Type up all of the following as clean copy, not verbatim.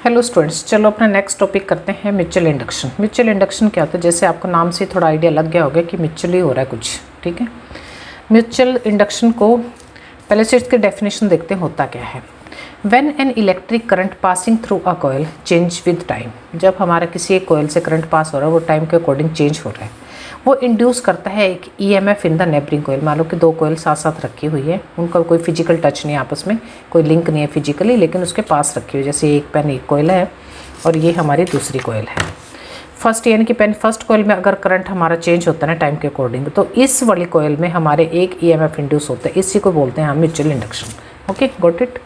Hello students, चलो अपना next topic करते हैं म्यूचुअल इंडक्शन। म्यूचुअल इंडक्शन क्या होता है? जैसे आपको नाम से थोड़ा आइडिया लग गया होगा कि म्यूचुअली हो रहा है कुछ, ठीक है। म्यूचुअल इंडक्शन को पहले से इसकी डेफिनेशन देखते हैं होता क्या है। When an electric current passing through a coil change with time, जब हमारा किसी एक कॉइल से करंट पास हो रहा है वो टाइम के अकॉर्डिंग चेंज हो रहा है, वो इंड्यूस करता है एक EMF in the neighbouring coil. मान लो कि दो कॉइल साथ साथ रखी हुई है, उनका कोई फिजिकल टच नहीं है, आपस में कोई लिंक नहीं है फिजिकली, लेकिन उसके पास रखी हुई है। जैसे एक पेन एक कॉइल है और ये हमारी दूसरी कॉइल है। फर्स्ट यानी कि पेन फर्स्ट कॉइल में अगर करंट हमारा चेंज होता है ना टाइम के अकॉर्डिंग, तो इस वाली कॉइल में हमारे एक ईएमएफ इंड्यूस होता है। इसी को बोलते हैं हम mutual induction. Okay, got it.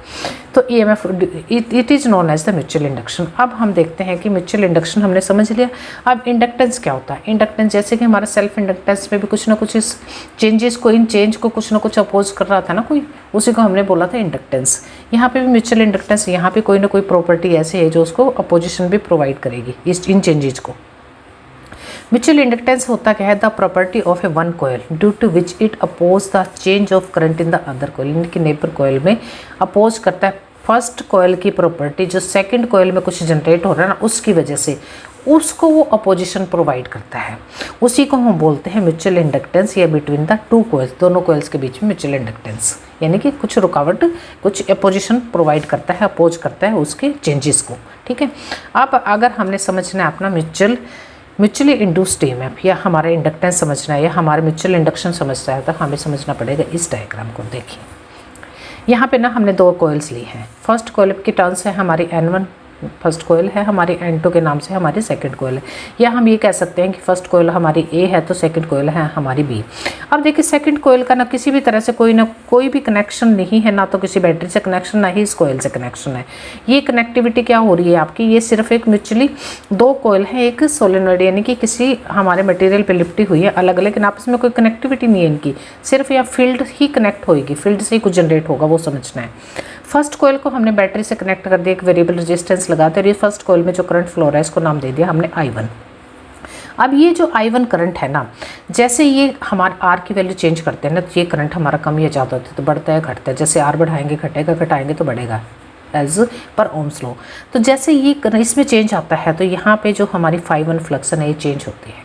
तो EMF it is known as the mutual induction. अब हम देखते हैं कि म्यूचुअल इंडक्शन हमने समझ लिया। अब इंडक्टेंस क्या होता है? इंडक्टेंस जैसे कि हमारा सेल्फ इंडक्टेंस में भी कुछ ना कुछ इस चेंजेस को, इन चेंज को कुछ ना कुछ अपोज कर रहा था ना कोई, उसी को हमने बोला था इंडक्टेंस। यहाँ पे भी म्यूचुअल इंडक्टेंस, यहाँ पे कोई ना कोई प्रॉपर्टी ऐसी है जो उसको अपोजिशन भी प्रोवाइड करेगी इन चेंजेस को। म्यूचुअल इंडक्टेंस होता क्या है? The property of a one coil due to which it oppose the change of current in the other coil. यानी कि नेबर कॉइल में अपोज करता है फर्स्ट कॉइल की प्रॉपर्टी, जो सेकंड कॉइल में कुछ जनरेट हो रहा है ना, उसकी वजह से उसको वो अपोजिशन प्रोवाइड करता है। उसी को हम बोलते हैं म्यूचुअल इंडक्टेंस, या बिटवीन द टू कॉइल्स, दोनों कॉइल्स के बीच में म्यूचुअल इंडक्टेंस, यानी कि कुछ रुकावट, कुछ अपोजिशन प्रोवाइड करता है, अपोज करता है उसके चेंजेस को, ठीक है। अब अगर हमने समझना है अपना म्यूचुअली इंड्यूस्ड ईएमएफ या हमारा इंडक्टेंस समझना है या हमारा म्यूचुअल इंडक्शन समझना है, तो हमें समझना पड़ेगा इस डायग्राम को। देखिए यहाँ पे ना हमने दो कॉइल्स ली हैं। फर्स्ट कॉइल की टर्म्स है हमारी N1 फर्स्ट कॉइल है, हमारी N2 के नाम से हमारी सेकंड कॉइल है। या हम ये कह सकते हैं कि फर्स्ट कॉइल हमारी A है तो सेकंड कॉइल है हमारी B। अब देखिए सेकंड कॉइल का ना किसी भी तरह से कोई भी कनेक्शन नहीं है, ना तो किसी बैटरी से कनेक्शन, ना ही इस कॉइल से कनेक्शन है। ये कनेक्टिविटी क्या हो रही है आपकी? ये सिर्फ एक म्यूचुअली दो कॉइल है, एक सोलेनॉइड यानी कि किसी हमारे मटेरियल पर लिपटी हुई है अलग अलग, लेकिन आपस में कोई कनेक्टिविटी नहीं है इनकी, सिर्फ या फील्ड ही कनेक्ट होगी, फील्ड से ही कुछ जनरेट होगा, वो समझना है। फर्स्ट कॉइल को हमने बैटरी से कनेक्ट कर दिया, एक वेरिएबल रेजिस्टेंस लगाते, और ये फर्स्ट कॉइल में जो करंट फ्लो रहा है इसको नाम दे दिया हमने I1। अब ये जो I1 करंट है ना, जैसे ये हमारा R की वैल्यू चेंज करते हैं ना, तो ये करंट हमारा कम या ज़्यादा होता है, तो बढ़ता है घटता है। जैसे R बढ़ाएंगे घटेगा, घटाएंगे तो बढ़ेगा, एज पर ओम्स लॉ। तो जैसे ये इसमें चेंज आता है तो यहाँ पे जो हमारी ∅1 फ्लक्स है ना, ये चेंज होती है।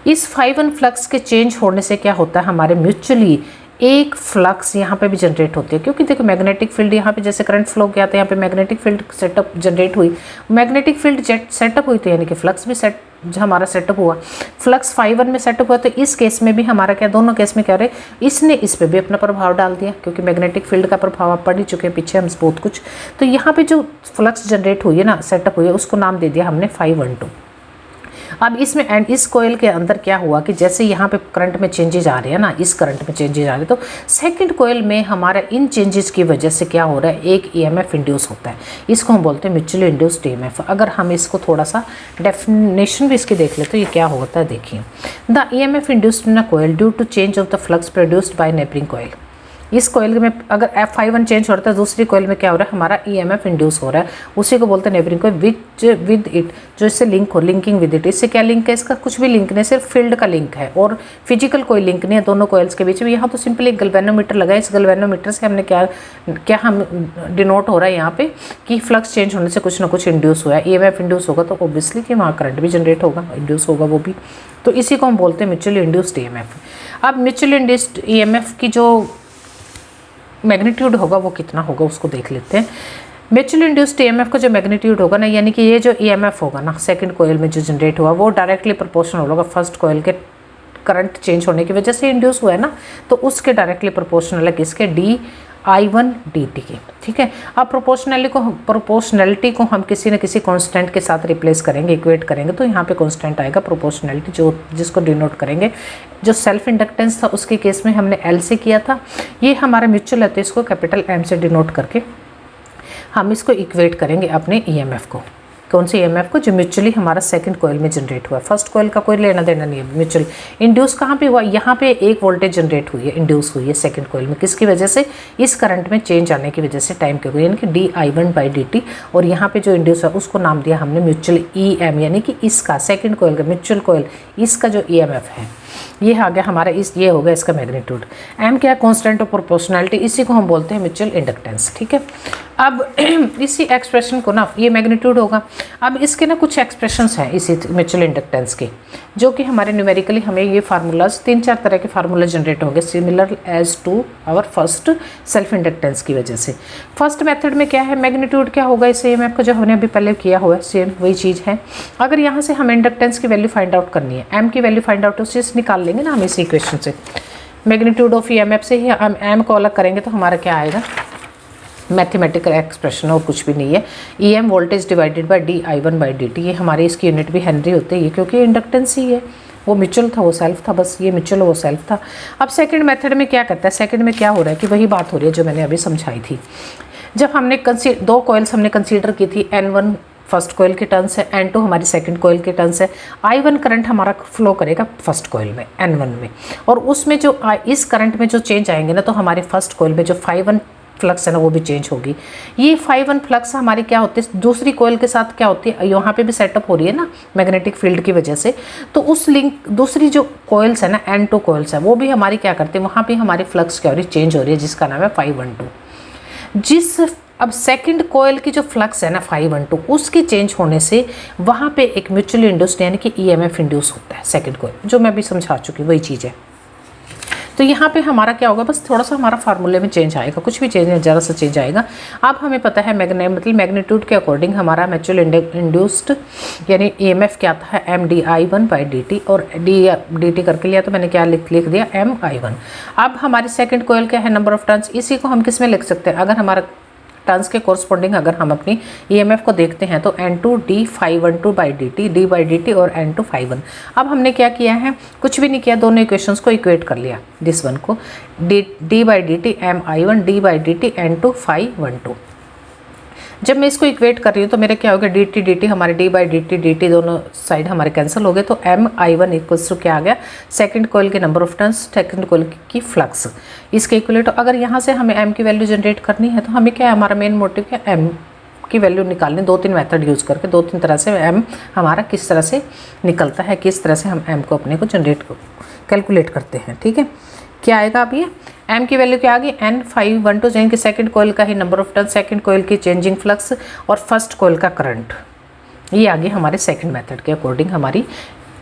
इस ∅1 फ्लक्स के चेंज होने से क्या होता है, हमारे म्यूचुअली एक फ्लक्स यहाँ पे भी जनरेट होती है। क्योंकि देखो मैग्नेटिक फील्ड यहाँ पे जैसे करंट फ्लो किया था, यहाँ पे मैग्नेटिक फील्ड सेटअप जनरेट हुई, मैग्नेटिक फील्ड सेटअप हुई, तो यानी कि फ्लक्स भी हमारा सेटअप हुआ। फ्लक्स ∅1 में सेटअप हुआ, तो इस केस में भी हमारा क्या, दोनों केस में क्या हो रहा है, इसने इस पे भी अपना प्रभाव डाल दिया, क्योंकि मैग्नेटिक फील्ड का प्रभाव आप पढ़ ही चुके हैं पीछे हम बहुत कुछ। तो यहाँ पे जो फ्लक्स जनरेट हुई है ना, सेटअप हुई है, उसको नाम दे दिया हमने ∅12। अब इसमें एंड इस कॉइल के अंदर क्या हुआ कि जैसे यहाँ पे करंट में चेंजेज आ रहे हैं ना, इस करंट में चेंजेज आ रहे हैं, तो सेकंड कॉइल में हमारा इन चेंजेस की वजह से क्या हो रहा है, एक ईएमएफ इंड्यूस होता है। इसको हम बोलते हैं म्यूचुअली इंड्यूस्ड ईएमएफ। अगर हम इसको थोड़ा सा डेफिनेशन भी इसकी देख ले तो ये क्या होता है, देखिए। The EMF induced in a coil due to change of the flux produced by neighbouring coil. इस कॉइल में अगर ∅1 चेंज हो रहा है, दूसरी कॉइल में क्या हो रहा है, हमारा ईएमएफ इंड्यूस हो रहा है, उसी को बोलते हैं नेबरिंग कॉइल विद इट, जो इससे लिंक हो, लिंकिंग विद इट। इससे क्या लिंक है, इसका कुछ भी लिंक नहीं, सिर्फ फील्ड का लिंक है और फिजिकल कोई लिंक नहीं है दोनों कॉइल्स के बीच में। यहाँ तो सिंपली एक गैल्वेनोमीटर लगा है, इस गैल्वेनोमीटर से हमने क्या हम डिनोट हो रहा है यहाँ पे कि फ्लक्स चेंज होने से कुछ ना कुछ इंड्यूस हुआ है। ईएमएफ इंड्यूस होगा तो ऑब्वियसली कि वहाँ करंट भी जनरेट होगा, इंड्यूस होगा वो भी। तो इसी को हम बोलते हैं म्यूचुअली इंड्यूस्ड ईएमएफ। अब म्यूचुअली इंड्यूस्ड ईएमएफ की जो मैग्नीट्यूड होगा वो कितना होगा उसको देख लेते हैं। म्यूचुअली इंड्यूस्ड ईएमएफ का जो मैग्नीट्यूड होगा ना, यानी कि ये जो ईएमएफ होगा ना सेकंड कॉइल में जो जनरेट हुआ, वो डायरेक्टली प्रोपोर्शनल होगा फर्स्ट कॉइल के करंट चेंज होने की वजह से इंड्यूस हुआ है ना, तो उसके डायरेक्टली प्रोपोर्शनल है किसके, dI1 dt के, ठीक है। अब प्रोपोर्शनैलिटी को हम किसी न किसी कांस्टेंट के साथ रिप्लेस करेंगे, इक्वेट करेंगे, तो यहाँ पे कांस्टेंट आएगा प्रोपोर्शनैलिटी, जिसको डिनोट करेंगे। जो सेल्फ इंडक्टेंस था उसके केस में हमने L से किया था, ये हमारा म्यूचुअल है तो इसको कैपिटल M से डिनोट करके हम इसको इक्वेट करेंगे अपने ईएमएफ को। कौन से ईएमएफ को, जो म्यूचुअली हमारा सेकंड कॉइल में जनरेट हुआ है। फर्स्ट कॉइल का कोई लेना देना नहीं है। म्यूचुअल इंड्यूस कहाँ पे हुआ, यहाँ पे एक वोल्टेज जनरेट हुई है, इंड्यूस हुई है सेकंड कॉइल में, किसकी वजह से, इस करंट में चेंज आने की वजह से टाइम के, यानी कि dI1/dt। और यहाँ पे जो इंड्यूस है उसको नाम दिया हमने म्यूचुअल EM, यानी कि इसका सेकंड कॉइल का म्यूचुअल कॉइल इसका जो ईएमएफ है। ये आ गया हमारा ये हो गया इसका मैग्नीट्यूड। एम क्या है, कांस्टेंट ऑफ प्रोपोर्शनैलिटी, इसी को हम बोलते हैं म्यूचुअल इंडक्टेंस। ठीक है, अब इसी एक्सप्रेशन को ना, ये मैग्नीट्यूड होगा। अब इसके ना कुछ एक्सप्रेशंस हैं इसी म्यूचुअल इंडक्टेंस के, जो कि हमारे न्यूमेरिकली हमें ये फार्मूलाज 3-4 तरह के फार्मूला जनरेट होंगे similar as to our first self inductance की वजह से। फर्स्ट मेथड में क्या है, मैग्नीट्यूड क्या होगा, इस EMF का जो हमने अभी पहले किया हुआ है सेम वही चीज़ है। अगर यहाँ से हम इंडक्टेंस की वैल्यू फाइंड आउट करनी है, एम की वैल्यू फाइंड आउट उससे निकाल लेंगे ना हम इस इक्वेशन से। मैग्नीट्यूड ऑफ EMF से ही हम एम को अलग करेंगे तो हमारा क्या आएगा, मैथमेटिकल एक्सप्रेशन और कुछ भी नहीं है, EM voltage divided by dI1/dt। ये हमारी इसकी यूनिट भी हेनरी होते हैं, ये क्योंकि इंडक्टेंस ही है, वो म्यूचुअल था वो सेल्फ था, बस ये म्यूचुअल वो सेल्फ था। अब सेकंड मेथड में क्या करता है, सेकंड में क्या हो रहा है कि वही बात हो रही है जो मैंने अभी समझाई थी। जब हमने दो कॉइल्स हमने कंसीडर की थी, N1 फर्स्ट कॉइल के टर्न्स है, N2 हमारी सेकंड कॉइल के टर्न्स है। I1 करंट हमारा फ्लो करेगा फर्स्ट कॉइल में N1 में, और उसमें जो इस करंट में जो चेंज आएंगे ना, तो हमारे फर्स्ट कॉइल में जो ∅1 फ्लक्स है ना वो भी चेंज होगी। ये ∅1 फ्लक्स हमारी क्या होती है, दूसरी कॉइल के साथ क्या होती है, यहाँ पे भी सेटअप हो रही है ना मैग्नेटिक फील्ड की वजह से, तो उस लिंक दूसरी जो कॉइल्स है ना N2 कॉइल्स है, वो भी हमारी क्या करते हैं, वहाँ पे हमारी फ्लक्स क्या हो रही है, चेंज हो रही है, जिसका नाम है ∅12। अब सेकंड कॉइल की जो फ्लक्स है ना ∅12, उसकी चेंज होने से वहाँ पे एक म्यूचुअली इंड्यूस्ड यानी कि EMF इंड्यूस होता है सेकंड कॉइल, जो मैं भी समझा चुकी वही चीज़ है। तो यहाँ पे हमारा क्या होगा, बस थोड़ा सा हमारा फार्मूले में चेंज आएगा, कुछ भी चेंज नहीं, ज़रा सा चेंज आएगा। अब हमें पता है मतलब मैग्नीट्यूड के अकॉर्डिंग हमारा म्यूचुअल इंड्यूस्ड यानी EMF क्या आता है, MdI1/dt, और dt करके लिया तो मैंने क्या लिख दिया, MI1। अब हमारी सेकंड कॉइल क्या है, नंबर ऑफ टर्न्स, इसी को हम किस में लिख सकते हैं, अगर हमारा टर्न्स के कोरस्पॉन्डिंग अगर हम अपनी EMF को देखते हैं तो N2 d∅12/dt, d/dt और N2 ∅1। अब हमने क्या किया है, कुछ भी नहीं किया, दोनों इक्वेशंस को इक्वेट कर लिया, दिस वन को d/dt MI1 d/dt N2 ∅12। जब मैं इसको इक्वेट कर रही हूँ तो मेरे क्या हो गया, dt हमारे d/dt दोनों साइड हमारे कैंसिल हो गए, तो MI1 इक्वल्स टू क्या आ गया, सेकंड कॉइल के number of turns, second coil की फ्लक्स, इसके इक्वलेट। अगर यहाँ से हमें M की वैल्यू जनरेट करनी है तो हमें क्या है, हमारा मेन मोटिव क्या है, M की वैल्यू निकालनी, 2-3 मेथड यूज़ करके 2-3 तरह से M हमारा किस तरह से निकलता है, किस तरह से हम M को अपने को जनरेट कैलकुलेट करते हैं। ठीक है, क्या आएगा, अब ये M की वैल्यू क्या आ गई, N∅12 यानी कि सेकंड कॉइल का ही number of turn, second coil की चेंजिंग फ्लक्स और फर्स्ट कॉइल का करंट, ये आ गई हमारे सेकंड मेथड के अकॉर्डिंग हमारी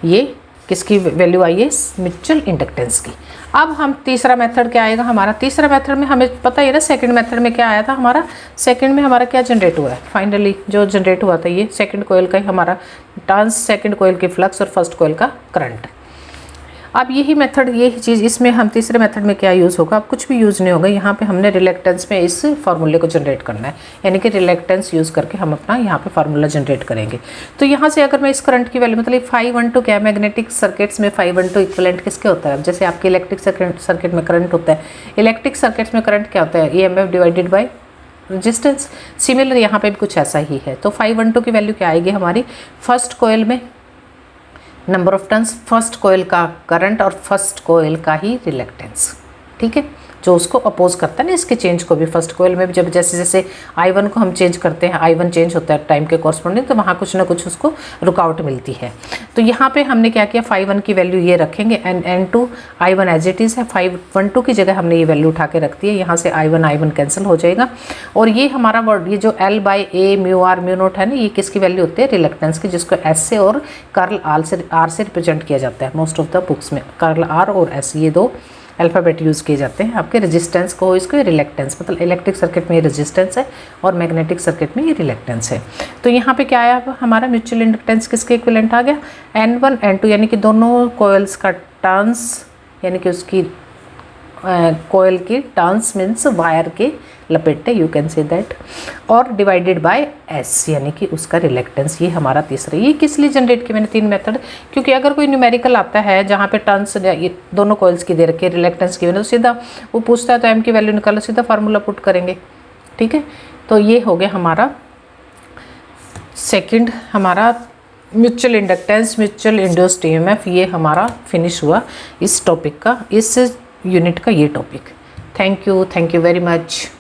ये किसकी वैल्यू आई है, म्यूचुअल इंडक्टेंस की। अब हम तीसरा मेथड क्या आएगा हमारा, तीसरा मेथड में हमें पता है ना सेकंड मेथड में क्या आया था हमारा, सेकंड में हमारा क्या जनरेट हुआ है, फाइनली जो जनरेट हुआ था ये सेकंड कॉइल का ही हमारा टर्न्स, सेकंड कॉइल की फ्लक्स और फर्स्ट कॉइल का करंट। अब यही मेथड, यही चीज़ इसमें हम तीसरे मेथड में क्या यूज़ होगा, अब कुछ भी यूज़ नहीं होगा, यहाँ पे हमने रिलेक्टेंस में इस फार्मूले को जनरेट करना है, यानी कि रिलेक्टेंस यूज़ करके हम अपना यहाँ पे फार्मूला जनरेट करेंगे। तो यहाँ से अगर मैं इस करंट की वैल्यू मतलब ∅12 क्या है, मैग्नेटिक सर्किट्स में ∅12 इक्विवेलेंट किसके होता है, अब जैसे आपके इलेक्ट्रिक सर्किट में करंट होता है, इलेक्ट्रिक सर्किट्स में करंट क्या होता है, EMF divided by resistance. Similar यहाँ पे भी कुछ ऐसा ही है। तो ∅12 की वैल्यू क्या आएगी हमारी, फर्स्ट कॉइल में number of turns, first coil का करंट और फर्स्ट कॉइल का ही रिलेक्टेंस। ठीक है, जो उसको अपोज करता है ना इसके चेंज को भी, फर्स्ट कॉइल में भी जब जैसे जैसे I1 को हम चेंज करते हैं, I1 चेंज होता है टाइम के कॉरस्पॉन्डिंग, तो वहाँ कुछ ना कुछ उसको रुकावट मिलती है। तो यहाँ पे हमने क्या किया, ∅1 की वैल्यू ये रखेंगे, N2 I1 as it is है, ∅12 की जगह हमने ये वैल्यू उठा के रख दी है, यहाँ से I1 कैंसिल हो जाएगा, और ये हमारा वर्ड ये जो L/A μR μ0 है ना, ये किसकी वैल्यू होती है, रिलेक्टेंस की, जिसको S से और कर्ल R से रिप्रेजेंट किया जाता है मोस्ट ऑफ द बुक्स में, कर्ल R और S ये दो अल्फ़ाबेट यूज़ किए जाते हैं आपके रेजिस्टेंस को, इसको रिलेक्टेंस मतलब इलेक्ट्रिक सर्किट में ये रेजिस्टेंस है और मैग्नेटिक सर्किट में ये रिलेक्टेंस है। तो यहाँ पे क्या आया हमारा म्यूचुअल इंडक्टेंस किसके इक्विवेलेंट आ गया, N1 N2 यानी कि दोनों कॉइल्स का टर्न्स यानी कि उसकी कॉइल की टर्न्स मीन्स वायर के लपेटे, यू कैन से दैट, और डिवाइडेड बाय S यानी कि उसका रिलेक्टेंस। ये हमारा तीसरा, ये किस लिए जनरेट किया मैंने 3 मेथड, क्योंकि अगर कोई न्यूमेरिकल आता है जहाँ पे टर्न्स ये दोनों कॉइल्स की दे रखी है, रिलेक्टेंस की, तो सीधा वो पूछता है तो M की वैल्यू निकालो, सीधा फार्मूला पुट करेंगे। ठीक है, तो ये हो गया हमारा सेकेंड हमारा mutual inductance, mutual induced EMF, ये हमारा फिनिश हुआ इस टॉपिक का, इस यूनिट का ये topic. Thank you very much.